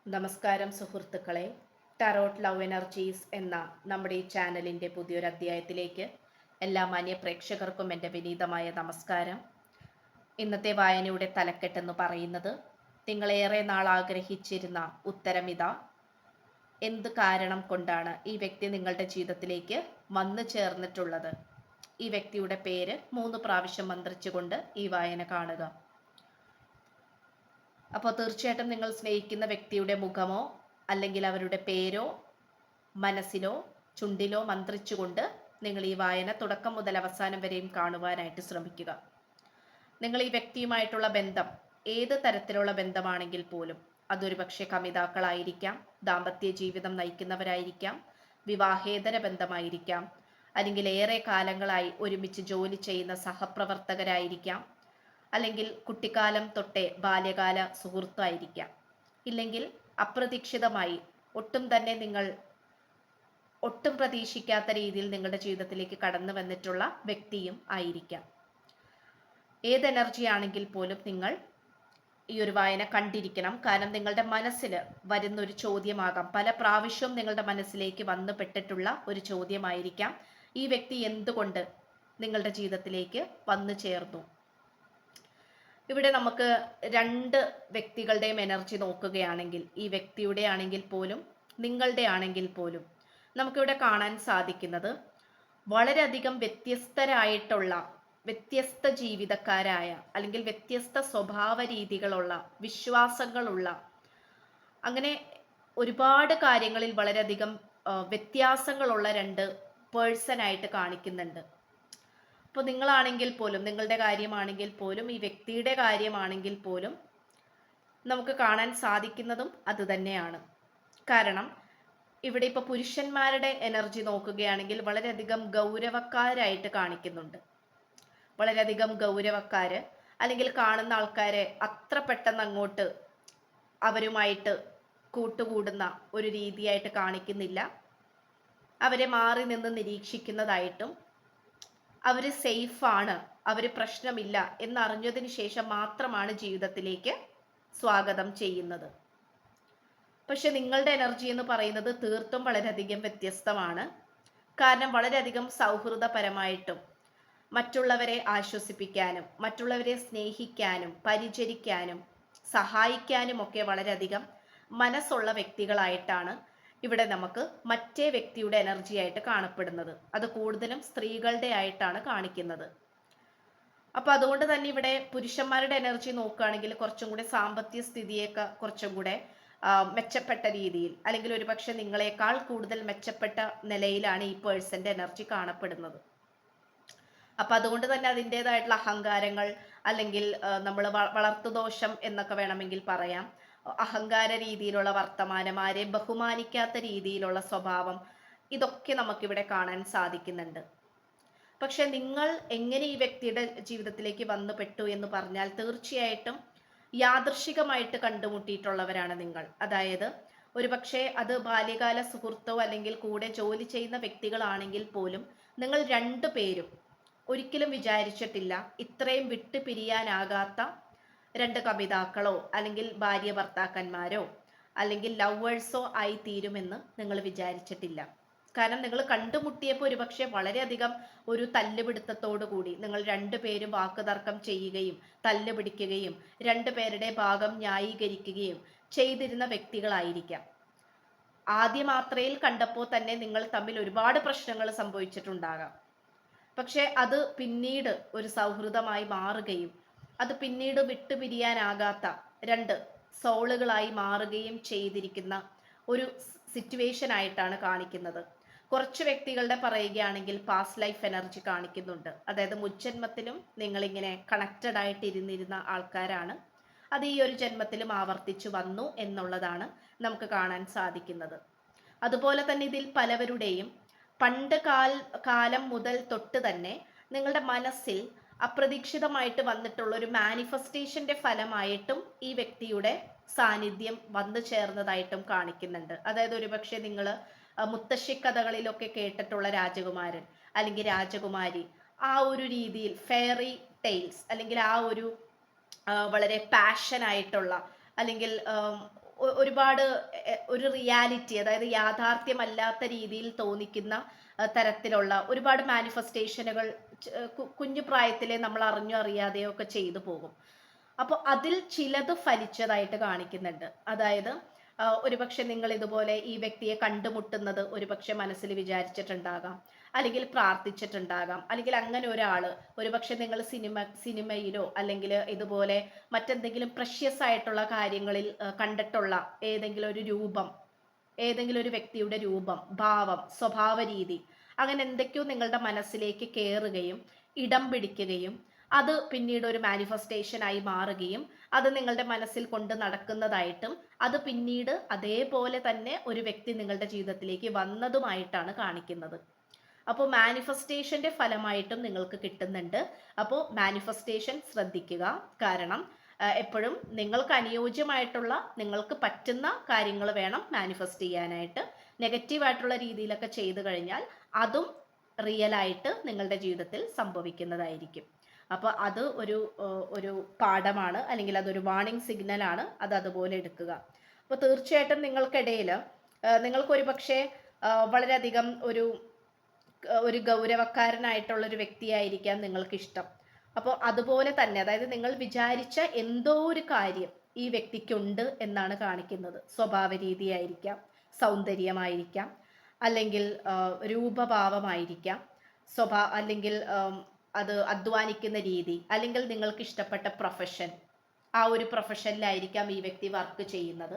നമസ്കാരം സുഹൃത്തുക്കളെ. Tarot love energies എന്ന നമ്മുടെ ഈ ചാനലിൻ്റെ പുതിയൊരു അധ്യായത്തിലേക്ക് എല്ലാ മാന്യ പ്രേക്ഷകർക്കും എൻ്റെ വിനീതമായ നമസ്കാരം. ഇന്നത്തെ വായനയുടെ തലക്കെട്ടെന്ന് പറയുന്നത്, നിങ്ങളേറെ നാൾ ആഗ്രഹിച്ചിരുന്ന ഉത്തരമിതാ. എന്ത് കാരണം കൊണ്ടാണ് ഈ വ്യക്തി നിങ്ങളുടെ ജീവിതത്തിലേക്ക് വന്നു ചേർന്നിട്ടുള്ളത്? ഈ വ്യക്തിയുടെ പേര് 3 പ്രാവശ്യം മന്ത്രിച്ചുകൊണ്ട് ഈ വായന കാണുക. അപ്പോൾ തീർച്ചയായിട്ടും നിങ്ങൾ സ്നേഹിക്കുന്ന വ്യക്തിയുടെ മുഖമോ അല്ലെങ്കിൽ അവരുടെ പേരോ മനസ്സിലോ ചുണ്ടിലോ മന്ത്രിച്ചുകൊണ്ട് നിങ്ങൾ ഈ വായന തുടക്കം മുതൽ അവസാനം വരെയും കാണുവാനായിട്ട് ശ്രമിക്കുക. നിങ്ങൾ ഈ വ്യക്തിയുമായിട്ടുള്ള ബന്ധം ഏത് തരത്തിലുള്ള ബന്ധമാണെങ്കിൽ പോലും, അതൊരു പക്ഷേ കമിതാക്കളായിരിക്കാം, ദാമ്പത്യ ജീവിതം നയിക്കുന്നവരായിരിക്കാം, വിവാഹേതര ബന്ധമായിരിക്കാം, അല്ലെങ്കിൽ ഏറെ കാലങ്ങളായി ഒരുമിച്ച് ജോലി ചെയ്യുന്ന സഹപ്രവർത്തകരായിരിക്കാം, അല്ലെങ്കിൽ കുട്ടിക്കാലം തൊട്ടേ ബാല്യകാല സുഹൃത്തായിരിക്കാം, ഇല്ലെങ്കിൽ അപ്രതീക്ഷിതമായി ഒട്ടും പ്രതീക്ഷിക്കാത്ത രീതിയിൽ നിങ്ങളുടെ ജീവിതത്തിലേക്ക് കടന്നു വന്നിട്ടുള്ള വ്യക്തിയും ആയിരിക്കാം. ഏത് എനർജി ആണെങ്കിൽ പോലും നിങ്ങൾ ഈ ഒരു വായന കണ്ടിരിക്കണം. കാരണം നിങ്ങളുടെ മനസ്സിൽ വരുന്നൊരു ചോദ്യമാകാം, പല പ്രാവശ്യവും നിങ്ങളുടെ മനസ്സിലേക്ക് വന്നു പെട്ടിട്ടുള്ള ഒരു ചോദ്യമായിരിക്കാം, ഈ വ്യക്തി എന്തുകൊണ്ട് നിങ്ങളുടെ ജീവിതത്തിലേക്ക് വന്നു ചേർന്നു. ഇവിടെ നമുക്ക് 2 വ്യക്തികളുടെയും എനർജി നോക്കുകയാണെങ്കിൽ, ഈ വ്യക്തിയുടെ ആണെങ്കിൽ പോലും നിങ്ങളുടെ ആണെങ്കിൽ പോലും നമുക്കിവിടെ കാണാൻ സാധിക്കുന്നത്, വളരെയധികം വ്യത്യസ്തരായിട്ടുള്ള, വ്യത്യസ്ത ജീവിതക്കാരായ, അല്ലെങ്കിൽ വ്യത്യസ്ത സ്വഭാവ രീതികളുള്ള, വിശ്വാസങ്ങളുള്ള, അങ്ങനെ ഒരുപാട് കാര്യങ്ങളിൽ വളരെയധികം വ്യത്യാസങ്ങളുള്ള 2 പേഴ്സണായിട്ട് കാണിക്കുന്നുണ്ട്. അപ്പോൾ നിങ്ങളാണെങ്കിൽ പോലും, നിങ്ങളുടെ കാര്യമാണെങ്കിൽ പോലും, ഈ വ്യക്തിയുടെ കാര്യമാണെങ്കിൽ പോലും നമുക്ക് കാണാൻ സാധിക്കുന്നതും അത് തന്നെയാണ്. കാരണം ഇവിടെ ഇപ്പോൾ പുരുഷന്മാരുടെ എനർജി നോക്കുകയാണെങ്കിൽ വളരെയധികം ഗൗരവക്കാരായിട്ട് കാണിക്കുന്നുണ്ട്. വളരെയധികം ഗൗരവക്കാര്, അല്ലെങ്കിൽ കാണുന്ന ആൾക്കാരെ അത്ര പെട്ടെന്ന് അങ്ങോട്ട് അവരുമായിട്ട് കൂട്ടുകൂടുന്ന ഒരു രീതിയായിട്ട് കാണിക്കുന്നില്ല. അവരെ മാറി നിന്ന് നിരീക്ഷിക്കുന്നതായിട്ടും, അവർ സേഫാണ്, അവർ പ്രശ്നമില്ല എന്നറിഞ്ഞതിന് ശേഷം മാത്രമാണ് ജീവിതത്തിലേക്ക് സ്വാഗതം ചെയ്യുന്നത്. പക്ഷെ നിങ്ങളുടെ എനർജി എന്ന് പറയുന്നത് തീർത്തും വളരെയധികം വ്യത്യസ്തമാണ്. കാരണം വളരെയധികം സൗഹൃദപരമായിട്ടും മറ്റുള്ളവരെ ആശ്വസിപ്പിക്കാനും, മറ്റുള്ളവരെ സ്നേഹിക്കാനും, പരിചരിക്കാനും, സഹായിക്കാനും ഒക്കെ വളരെയധികം മനസ്സുള്ള വ്യക്തികളായിട്ടാണ് ഇവിടെ നമുക്ക് മറ്റേ വ്യക്തിയുടെ എനർജി ആയിട്ട് കാണപ്പെടുന്നത്. അത് കൂടുതലും സ്ത്രീകളുടെ ആയിട്ടാണ് കാണിക്കുന്നത്. അപ്പൊ അതുകൊണ്ട് തന്നെ ഇവിടെ പുരുഷന്മാരുടെ എനർജി നോക്കുകയാണെങ്കിൽ കുറച്ചും കൂടെ സാമ്പത്തിക സ്ഥിതിയൊക്കെ കുറച്ചും കൂടെ മെച്ചപ്പെട്ട രീതിയിൽ, അല്ലെങ്കിൽ ഒരുപക്ഷെ നിങ്ങളെക്കാൾ കൂടുതൽ മെച്ചപ്പെട്ട നിലയിലാണ് ഈ പേഴ്സന്റെ എനർജി കാണപ്പെടുന്നത്. അപ്പൊ അതുകൊണ്ട് തന്നെ അതിൻ്റെതായിട്ടുള്ള അഹങ്കാരങ്ങൾ, അല്ലെങ്കിൽ നമ്മൾ വളർത്തുദോഷം എന്നൊക്കെ വേണമെങ്കിൽ പറയാം, അഹങ്കാര രീതിയിലുള്ള വർത്തമാനം, ആരെയും ബഹുമാനിക്കാത്ത രീതിയിലുള്ള സ്വഭാവം, ഇതൊക്കെ നമുക്കിവിടെ കാണാൻ സാധിക്കുന്നുണ്ട്. പക്ഷെ നിങ്ങൾ എങ്ങനെ ഈ വ്യക്തിയുടെ ജീവിതത്തിലേക്ക് വന്നു പെട്ടു എന്ന് പറഞ്ഞാൽ, തീർച്ചയായിട്ടും യാദൃശികമായിട്ട് കണ്ടുമുട്ടിയിട്ടുള്ളവരാണ് നിങ്ങൾ. അതായത് ഒരുപക്ഷെ അത് ബാല്യകാല സുഹൃത്തോ അല്ലെങ്കിൽ കൂടെ ജോലി ചെയ്യുന്ന വ്യക്തികളാണെങ്കിൽ പോലും, നിങ്ങൾ 2 പേരും ഒരിക്കലും വിചാരിച്ചിട്ടില്ല ഇത്രയും വിട്ടു പിരിയാനാകാത്ത 2 കപിതാക്കളോ അല്ലെങ്കിൽ ഭാര്യ ഭർത്താക്കന്മാരോ അല്ലെങ്കിൽ ലവേഴ്സോ ആയി തീരുമെന്ന് നിങ്ങൾ വിചാരിച്ചിട്ടില്ല. കാരണം നിങ്ങൾ കണ്ടുമുട്ടിയപ്പോൾ ഒരുപക്ഷെ വളരെയധികം ഒരു തല്ലുപിടുത്തത്തോടു കൂടി നിങ്ങൾ 2 പേരും വാക്കുതർക്കം ചെയ്യുകയും തല്ലുപിടിക്കുകയും 2 പേരുടെ ഭാഗം ന്യായീകരിക്കുകയും ചെയ്തിരുന്ന വ്യക്തികളായിരിക്കാം. ആദ്യ മാത്രയിൽ കണ്ടപ്പോൾ തന്നെ നിങ്ങൾ തമ്മിൽ ഒരുപാട് പ്രശ്നങ്ങൾ സംഭവിച്ചിട്ടുണ്ടാകാം. പക്ഷെ അത് പിന്നീട് ഒരു സൗഹൃദമായി മാറുകയും, അത് പിന്നീട് വിട്ടുപിരിയാനാകാത്ത 2 സോളുകളായി മാറുകയും ചെയ്തിരിക്കുന്ന ഒരു സിറ്റുവേഷൻ ആയിട്ടാണ് കാണിക്കുന്നത്. കുറച്ച് വ്യക്തികളുടെ പറയുകയാണെങ്കിൽ പാസ്റ്റ് ലൈഫ് എനർജി കാണിക്കുന്നുണ്ട്. അതായത് മുജ്ജന്മത്തിലും നിങ്ങളിങ്ങനെ കണക്റ്റഡ് ആയിട്ട് ഇരുന്നിരുന്ന ആൾക്കാരാണ്. അത് ഈ ഒരു ജന്മത്തിലും ആവർത്തിച്ചു വന്നു എന്നുള്ളതാണ് നമുക്ക് കാണാൻ സാധിക്കുന്നത്. അതുപോലെ തന്നെ ഇതിൽ പലവരുടെയും പണ്ട് കാലം മുതൽ തൊട്ട് തന്നെ നിങ്ങളുടെ മനസ്സിൽ അപ്രതീക്ഷിതമായിട്ട് വന്നിട്ടുള്ള ഒരു മാനിഫെസ്റ്റേഷന്റെ ഫലമായിട്ടും ഈ വ്യക്തിയുടെ സാന്നിധ്യം വന്നു ചേർന്നതായിട്ടും കാണിക്കുന്നുണ്ട്. അതായത് ഒരുപക്ഷെ നിങ്ങൾ മുത്തശ്ശി കഥകളിലൊക്കെ കേട്ടിട്ടുള്ള രാജകുമാരൻ അല്ലെങ്കിൽ രാജകുമാരി, ആ ഒരു രീതിയിൽ ഫെയറി ടെയിൽസ്, അല്ലെങ്കിൽ ആ ഒരു വളരെ പാഷൻ ആയിട്ടുള്ള, അല്ലെങ്കിൽ ഒരുപാട് ഒരു റിയാലിറ്റി, അതായത് യാഥാർത്ഥ്യമല്ലാത്ത രീതിയിൽ തോന്നിക്കുന്ന തരത്തിലുള്ള ഒരുപാട് മാനിഫെസ്റ്റേഷനുകൾ കുഞ്ഞു പ്രായത്തിലെ നമ്മൾ അറിഞ്ഞോ അറിയാതെയോ ഒക്കെ ചെയ്തു പോകും. അപ്പോൾ അതിൽ ചിലത് ഫലിച്ചതായിട്ട് കാണിക്കുന്നുണ്ട്. അതായത് ഒരുപക്ഷെ നിങ്ങൾ ഇതുപോലെ ഈ വ്യക്തിയെ കണ്ടുമുട്ടുന്നത് ഒരുപക്ഷെ മനസ്സിൽ വിചാരിച്ചിട്ടുണ്ടാകാം, അല്ലെങ്കിൽ പ്രാർത്ഥിച്ചിട്ടുണ്ടാകാം, അല്ലെങ്കിൽ അങ്ങനെ ഒരാൾ ഒരുപക്ഷെ നിങ്ങൾ സിനിമയിലോ അല്ലെങ്കിൽ ഇതുപോലെ മറ്റെന്തെങ്കിലും പ്രഷ്യസ് ആയിട്ടുള്ള കാര്യങ്ങളിൽ കണ്ടിട്ടുള്ള ഏതെങ്കിലും ഒരു രൂപം, ഏതെങ്കിലും ഒരു വ്യക്തിയുടെ രൂപം, ഭാവം, സ്വഭാവ രീതി, അങ്ങനെ എന്തൊക്കെയോ നിങ്ങളുടെ മനസ്സിലേക്ക് കയറുകയും ഇടം പിടിക്കുകയും അത് പിന്നീട് ഒരു മാനിഫെസ്റ്റേഷൻ ആയി മാറുകയും അത് നിങ്ങളുടെ മനസ്സിൽ കൊണ്ട് നടക്കുന്നതായിട്ടും അത് പിന്നീട് അതേപോലെ തന്നെ ഒരു വ്യക്തി നിങ്ങളുടെ ജീവിതത്തിലേക്ക് വന്നതുമായിട്ടാണ് കാണിക്കുന്നത്. അപ്പോൾ മാനിഫെസ്റ്റേഷന്റെ ഫലമായിട്ടും നിങ്ങൾക്ക് കിട്ടുന്നുണ്ട്. അപ്പോൾ മാനിഫെസ്റ്റേഷൻ ശ്രദ്ധിക്കുക. കാരണം എപ്പോഴും നിങ്ങൾക്ക് അനുയോജ്യമായിട്ടുള്ള, നിങ്ങൾക്ക് പറ്റുന്ന കാര്യങ്ങൾ വേണം മാനിഫെസ്റ്റ് ചെയ്യാനായിട്ട്. നെഗറ്റീവായിട്ടുള്ള രീതിയിലൊക്കെ ചെയ്തു കഴിഞ്ഞാൽ അതും റിയൽ ആയിട്ട് നിങ്ങളുടെ ജീവിതത്തിൽ സംഭവിക്കുന്നതായിരിക്കും. അപ്പോൾ അത് ഒരു പാഠമാണ്, അല്ലെങ്കിൽ അതൊരു വാർണിംഗ് സിഗ്നലാണ്. അത് അതുപോലെ എടുക്കുക. അപ്പോൾ തീർച്ചയായിട്ടും നിങ്ങൾക്കിടയിൽ നിങ്ങൾക്കൊരു പക്ഷേ വളരെയധികം ഒരു ഗൗരവക്കാരനായിട്ടുള്ള ഒരു വ്യക്തിയായിരിക്കാം നിങ്ങൾക്കിഷ്ടം. അപ്പോൾ അതുപോലെ തന്നെ, അതായത് നിങ്ങൾ വിചാരിച്ച എന്തോ ഒരു കാര്യം ഈ വ്യക്തിക്കുണ്ട് എന്നാണ് കാണിക്കുന്നത്. സ്വഭാവ രീതിയായിരിക്കാം, സൗന്ദര്യമായിരിക്കാം, അല്ലെങ്കിൽ രൂപഭാവമായിരിക്കാം, അല്ലെങ്കിൽ അത് അധ്വാനിക്കുന്ന രീതി, അല്ലെങ്കിൽ നിങ്ങൾക്ക് ഇഷ്ടപ്പെട്ട പ്രൊഫഷൻ, ആ ഒരു പ്രൊഫഷനിലായിരിക്കാം ഈ വ്യക്തി വർക്ക് ചെയ്യുന്നത്.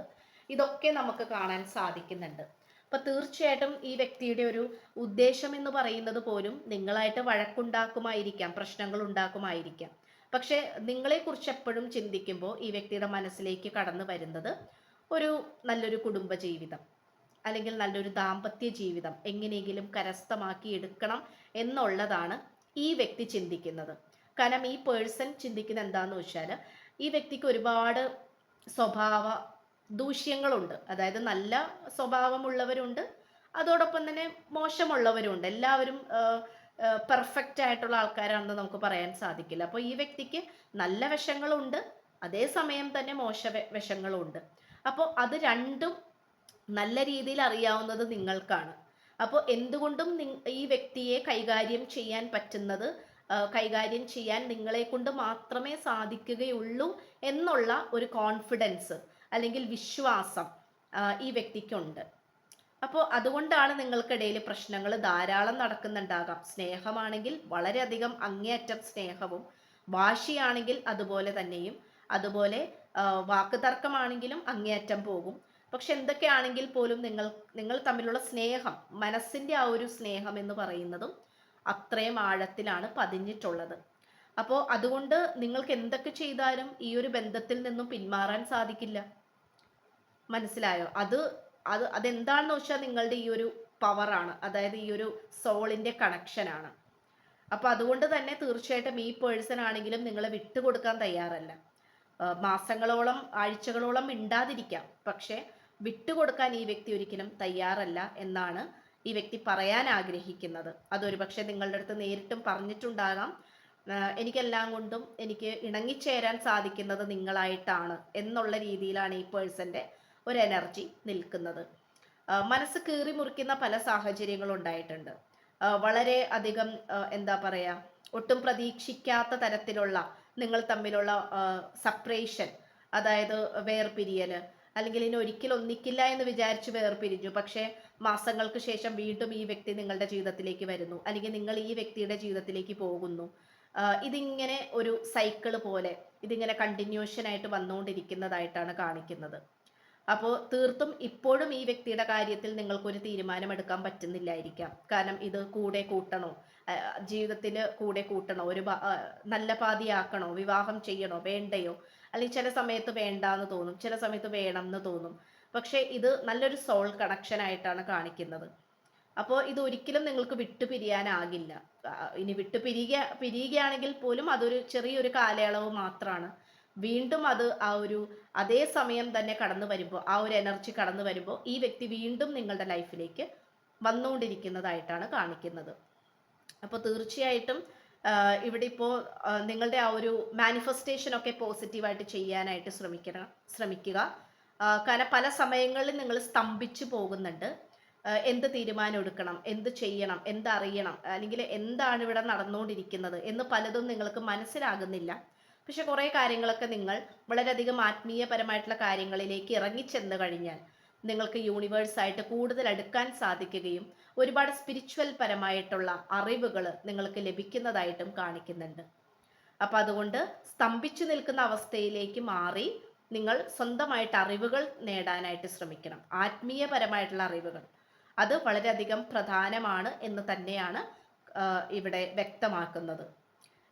ഇതൊക്കെ നമുക്ക് കാണാൻ സാധിക്കുന്നുണ്ട്. അപ്പൊ തീർച്ചയായിട്ടും ഈ വ്യക്തിയുടെ ഒരു ഉദ്ദേശം എന്ന് പറയുന്നത് പോലും നിങ്ങളായിട്ട് വഴക്കുണ്ടാക്കുമായിരിക്കാം, പ്രശ്നങ്ങൾ ഉണ്ടാക്കുമായിരിക്കാം. പക്ഷെ നിങ്ങളെക്കുറിച്ച് എപ്പോഴും ചിന്തിക്കുമ്പോൾ ഈ വ്യക്തിയുടെ മനസ്സിലേക്ക് കടന്നു വരുന്നത് നല്ലൊരു കുടുംബ ജീവിതം, അല്ലെങ്കിൽ നല്ലൊരു ദാമ്പത്യ ജീവിതം എങ്ങനെയെങ്കിലും കരസ്ഥമാക്കി എടുക്കണം എന്നുള്ളതാണ് ഈ വ്യക്തി ചിന്തിക്കുന്നത്. കാരണം ഈ പേഴ്സൺ ചിന്തിക്കുന്ന എന്താന്ന് വെച്ചാൽ, ഈ വ്യക്തിക്ക് ഒരുപാട് സ്വഭാവ ദൂഷ്യങ്ങളുണ്ട്. അതായത് നല്ല സ്വഭാവമുള്ളവരുണ്ട്, അതോടൊപ്പം തന്നെ മോശമുള്ളവരുണ്ട്. എല്ലാവരും പെർഫെക്റ്റ് ആയിട്ടുള്ള ആൾക്കാരാണെന്ന് നമുക്ക് പറയാൻ സാധിക്കില്ല. അപ്പോൾ ഈ വ്യക്തിക്ക് നല്ല വശങ്ങളുണ്ട്, അതേസമയം തന്നെ മോശ വശങ്ങളുണ്ട്. അപ്പോൾ അത് രണ്ടും നല്ല രീതിയിൽ അറിയാവുന്നത് നിങ്ങൾക്കാണ്. അപ്പോൾ എന്തുകൊണ്ടും ഈ വ്യക്തിയെ കൈകാര്യം ചെയ്യാൻ പറ്റുന്നത്, കൈകാര്യം ചെയ്യാൻ നിങ്ങളെ കൊണ്ട് മാത്രമേ സാധിക്കുകയുള്ളൂ എന്നുള്ള ഒരു കോൺഫിഡൻസ് അല്ലെങ്കിൽ വിശ്വാസം ഈ വ്യക്തിക്കുണ്ട്. അപ്പോൾ അതുകൊണ്ടാണ് നിങ്ങൾക്കിടയിൽ പ്രശ്നങ്ങൾ ധാരാളം നടക്കുന്നുണ്ടാകാം. സ്നേഹമാണെങ്കിൽ വളരെയധികം അങ്ങേയറ്റം സ്നേഹവും, വാശിയാണെങ്കിൽ അതുപോലെ തന്നെയും, അതുപോലെ വാക്കുതർക്കമാണെങ്കിലും അങ്ങേയറ്റം പോകും. പക്ഷെ എന്തൊക്കെയാണെങ്കിൽ പോലും നിങ്ങൾ തമ്മിലുള്ള സ്നേഹം, മനസ്സിന്റെ ആ ഒരു സ്നേഹം എന്ന് പറയുന്നതും അത്രയും ആഴത്തിലാണ് പതിഞ്ഞിട്ടുള്ളത്. അപ്പോൾ അതുകൊണ്ട് നിങ്ങൾക്ക് എന്തൊക്കെ ചെയ്താലും ഈ ഒരു ബന്ധത്തിൽ നിന്നും പിന്മാറാൻ സാധിക്കില്ല. മനസ്സിലായോ? അതെന്താണെന്ന് വെച്ചാൽ നിങ്ങളുടെ ഈ ഒരു പവറാണ്, അതായത് ഈ ഒരു സോളിന്റെ കണക്ഷനാണ്. അപ്പൊ അതുകൊണ്ട് തന്നെ തീർച്ചയായിട്ടും ഈ പേഴ്സൺ ആണെങ്കിലും നിങ്ങളെ വിട്ടുകൊടുക്കാൻ തയ്യാറല്ല. മാസങ്ങളോളം ആഴ്ചകളോളം മിണ്ടാതിരിക്കാം, പക്ഷെ വിട്ടുകൊടുക്കാൻ ഈ വ്യക്തി ഒരിക്കലും തയ്യാറല്ല എന്നാണ് ഈ വ്യക്തി പറയാൻ ആഗ്രഹിക്കുന്നത്. അതൊരു പക്ഷെ നിങ്ങളുടെ അടുത്ത് നേരിട്ടും പറഞ്ഞിട്ടുണ്ടാകാം. എനിക്കെല്ലാം കൊണ്ടും എനിക്ക് ഇണങ്ങിച്ചേരാൻ സാധിക്കുന്നത് നിങ്ങളായിട്ടാണ് എന്നുള്ള രീതിയിലാണ് ഈ പേഴ്സന്റെ ഒരു എനർജി നിൽക്കുന്നത്. മനസ്സ് കീറി മുറിക്കുന്ന പല സാഹചര്യങ്ങളും ഉണ്ടായിട്ടുണ്ട്. വളരെ അധികം എന്താ പറയാ, ഒട്ടും പ്രതീക്ഷിക്കാത്ത തരത്തിലുള്ള നിങ്ങൾ തമ്മിലുള്ള സെപ്പറേഷൻ, അതായത് വേർപിരിയല്, അല്ലെങ്കിൽ ഇനി ഒരിക്കലും ഒന്നിക്കില്ല എന്ന് വിചാരിച്ച് വേർപിരിഞ്ഞു, പക്ഷേ മാസങ്ങൾക്ക് ശേഷം വീണ്ടും ഈ വ്യക്തി നിങ്ങളുടെ ജീവിതത്തിലേക്ക് വരുന്നു, അല്ലെങ്കിൽ നിങ്ങൾ ഈ വ്യക്തിയുടെ ജീവിതത്തിലേക്ക് പോകുന്നു. ഇതിങ്ങനെ ഒരു സൈക്കിള് പോലെ ഇതിങ്ങനെ കണ്ടിന്യൂഷൻ ആയിട്ട് വന്നുകൊണ്ടിരിക്കുന്നതായിട്ടാണ് കാണിക്കുന്നത്. അപ്പോൾ തീർത്തും ഇപ്പോഴും ഈ വ്യക്തിയുടെ കാര്യത്തിൽ നിങ്ങൾക്കൊരു തീരുമാനമെടുക്കാൻ പറ്റുന്നില്ലായിരിക്കാം. കാരണം ഇത് കൂടെ കൂട്ടണോ, ജീവിതത്തിൽ കൂടെ കൂട്ടണോ, നല്ല പാതിയാക്കണോ, വിവാഹം ചെയ്യണോ വേണ്ടയോ, അല്ലെങ്കിൽ ചില സമയത്ത് വേണ്ടാന്ന് തോന്നും, ചില സമയത്ത് വേണം എന്ന് തോന്നും. പക്ഷെ ഇത് നല്ലൊരു സോൾ കണക്ഷൻ ആയിട്ടാണ് കാണിക്കുന്നത്. അപ്പോൾ ഇത് ഒരിക്കലും നിങ്ങൾക്ക് വിട്ടുപിരിയാനാകില്ല. ഇനി പിരിയുകയാണെങ്കിൽ പോലും അതൊരു ചെറിയൊരു കാലയളവ് മാത്രമാണ്. വീണ്ടും അത് അതേ സമയം തന്നെ കടന്നു വരുമ്പോൾ, ആ ഒരു എനർജി കടന്നു വരുമ്പോൾ ഈ വ്യക്തി വീണ്ടും നിങ്ങളുടെ ലൈഫിലേക്ക് വന്നുകൊണ്ടിരിക്കുന്നതായിട്ടാണ് കാണിക്കുന്നത്. അപ്പോൾ തീർച്ചയായിട്ടും ഇവിടെ ഇപ്പോൾ നിങ്ങളുടെ ആ ഒരു മാനിഫെസ്റ്റേഷൻ ഒക്കെ പോസിറ്റീവായിട്ട് ചെയ്യാനായിട്ട് ശ്രമിക്കുക. കാരണം പല സമയങ്ങളിൽ നിങ്ങൾ സ്തംഭിച്ചു പോകുന്നുണ്ട്. എന്ത് തീരുമാനം എടുക്കണം, എന്ത് ചെയ്യണം, എന്തറിയണം, അല്ലെങ്കിൽ എന്താണ് ഇവിടെ നടന്നുകൊണ്ടിരിക്കുന്നത് എന്ന് പലതും നിങ്ങൾക്ക് മനസ്സിലാകുന്നില്ല. പക്ഷെ കുറേ കാര്യങ്ങളൊക്കെ നിങ്ങൾ വളരെയധികം ആത്മീയപരമായിട്ടുള്ള കാര്യങ്ങളിലേക്ക് ഇറങ്ങിച്ചെന്ന് കഴിഞ്ഞാൽ നിങ്ങൾക്ക് യൂണിവേഴ്സായിട്ട് കൂടുതൽ അടുക്കാൻ സാധിക്കുകയും ഒരുപാട് സ്പിരിച്വൽ പരമായിട്ടുള്ള അറിവുകൾ നിങ്ങൾക്ക് ലഭിക്കുന്നതായിട്ടും കാണിക്കുന്നുണ്ട്. അപ്പം അതുകൊണ്ട് സ്തംഭിച്ചു നിൽക്കുന്ന അവസ്ഥയിലേക്ക് മാറി നിങ്ങൾ സ്വന്തമായിട്ട് അറിവുകൾ നേടാനായിട്ട് ശ്രമിക്കണം. ആത്മീയപരമായിട്ടുള്ള അറിവുകൾ അത് വളരെയധികം പ്രധാനമാണ് എന്ന് തന്നെയാണ് ഇവിടെ വ്യക്തമാക്കുന്നത്.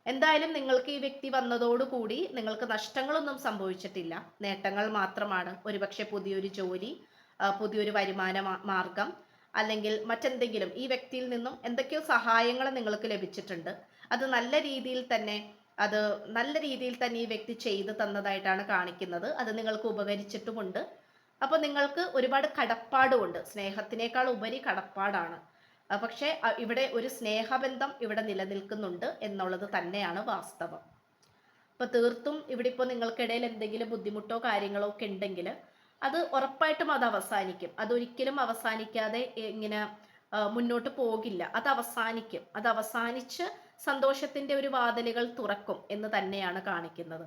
എന്തായാലും നിങ്ങൾക്ക് ഈ വ്യക്തി വന്നതോടുകൂടി നിങ്ങൾക്ക് നഷ്ടങ്ങളൊന്നും സംഭവിച്ചിട്ടില്ല, നേട്ടങ്ങൾ മാത്രമാണ്. ഒരുപക്ഷെ പുതിയൊരു ജോലി, പുതിയൊരു വരുമാന മാർഗം, അല്ലെങ്കിൽ മറ്റെന്തെങ്കിലും ഈ വ്യക്തിയിൽ നിന്നും എന്തൊക്കെയോ സഹായങ്ങൾ നിങ്ങൾക്ക് ലഭിച്ചിട്ടുണ്ട്. അത് നല്ല രീതിയിൽ തന്നെ ഈ വ്യക്തി ചെയ്തു തന്നതായിട്ടാണ് കാണിക്കുന്നത്. അത് നിങ്ങൾക്ക് ഉപകരിച്ചിട്ടുമുണ്ട്. അപ്പോൾ നിങ്ങൾക്ക് ഒരുപാട് കടപ്പാടുമുണ്ട്. സ്നേഹത്തിനേക്കാൾ ഉപരി കടപ്പാടാണ്. പക്ഷേ ഇവിടെ ഒരു സ്നേഹബന്ധം ഇവിടെ നിലനിൽക്കുന്നുണ്ട് എന്നുള്ളത് തന്നെയാണ് വാസ്തവം. അപ്പോൾ തീർത്തും ഇവിടെ ഇപ്പോൾ നിങ്ങൾക്കിടയിൽ എന്തെങ്കിലും ബുദ്ധിമുട്ടോ കാര്യങ്ങളോ ഒക്കെ ഉണ്ടെങ്കിൽ അത് ഉറപ്പായിട്ടും അത് അവസാനിക്കും. അതൊരിക്കലും അവസാനിക്കാതെ ഇങ്ങനെ മുന്നോട്ട് പോകില്ല. അത് അവസാനിക്കും. അത് അവസാനിച്ച് സന്തോഷത്തിന്റെ ഒരു വാതിലുകൾ തുറക്കും എന്ന് തന്നെയാണ് കാണിക്കുന്നത്.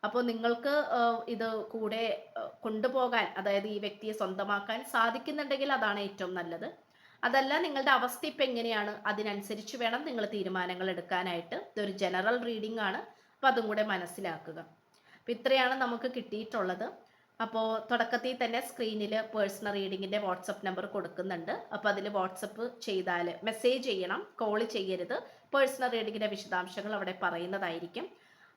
അപ്പോൾ നിങ്ങൾക്ക് ഇത് കൂടെ കൊണ്ടുപോകാൻ, അതായത് ഈ വ്യക്തിയെ സ്വന്തമാക്കാൻ സാധിക്കുന്നുണ്ടെങ്കിൽ അതാണ് ഏറ്റവും നല്ലത്. അതല്ല, നിങ്ങളുടെ അവസ്ഥ ഇപ്പം എങ്ങനെയാണ് അതിനനുസരിച്ച് വേണം നിങ്ങൾ തീരുമാനങ്ങൾ എടുക്കാനായിട്ട്. ഇതൊരു ജനറൽ റീഡിംഗ് ആണ്, അപ്പോൾ അതും കൂടെ മനസ്സിലാക്കുക. അപ്പം ഇത്രയാണ് നമുക്ക് കിട്ടിയിട്ടുള്ളത്. അപ്പോൾ തുടക്കത്തിൽ തന്നെ സ്ക്രീനിൽ പേഴ്സണൽ റീഡിങ്ങിൻ്റെ വാട്സപ്പ് നമ്പർ കൊടുക്കുന്നുണ്ട്. അപ്പോൾ അതിൽ വാട്സപ്പ് ചെയ്താൽ മെസ്സേജ് ചെയ്യണം, കോൾ ചെയ്യരുത്. പേഴ്സണൽ റീഡിങ്ങിൻ്റെ വിശദാംശങ്ങൾ അവിടെ പറയുന്നതായിരിക്കും.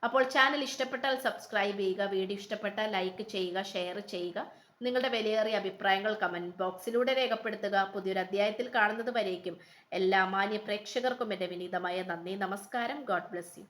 അപ്പോൾ ചാനൽ ഇഷ്ടപ്പെട്ടാൽ സബ്സ്ക്രൈബ് ചെയ്യുക, വീഡിയോ ഇഷ്ടപ്പെട്ടാൽ ലൈക്ക് ചെയ്യുക, ഷെയർ ചെയ്യുക. നിങ്ങളുടെ വിലയേറിയ അഭിപ്രായങ്ങൾ കമൻറ്റ് ബോക്സിലൂടെ രേഖപ്പെടുത്തുക. പുതിയൊരു അധ്യായത്തിൽ കാണുന്നത് വരേക്കും എല്ലാ മാന്യ പ്രേക്ഷകർക്കും എൻ്റെ വിനീതമായ നന്ദി, നമസ്കാരം. God bless you.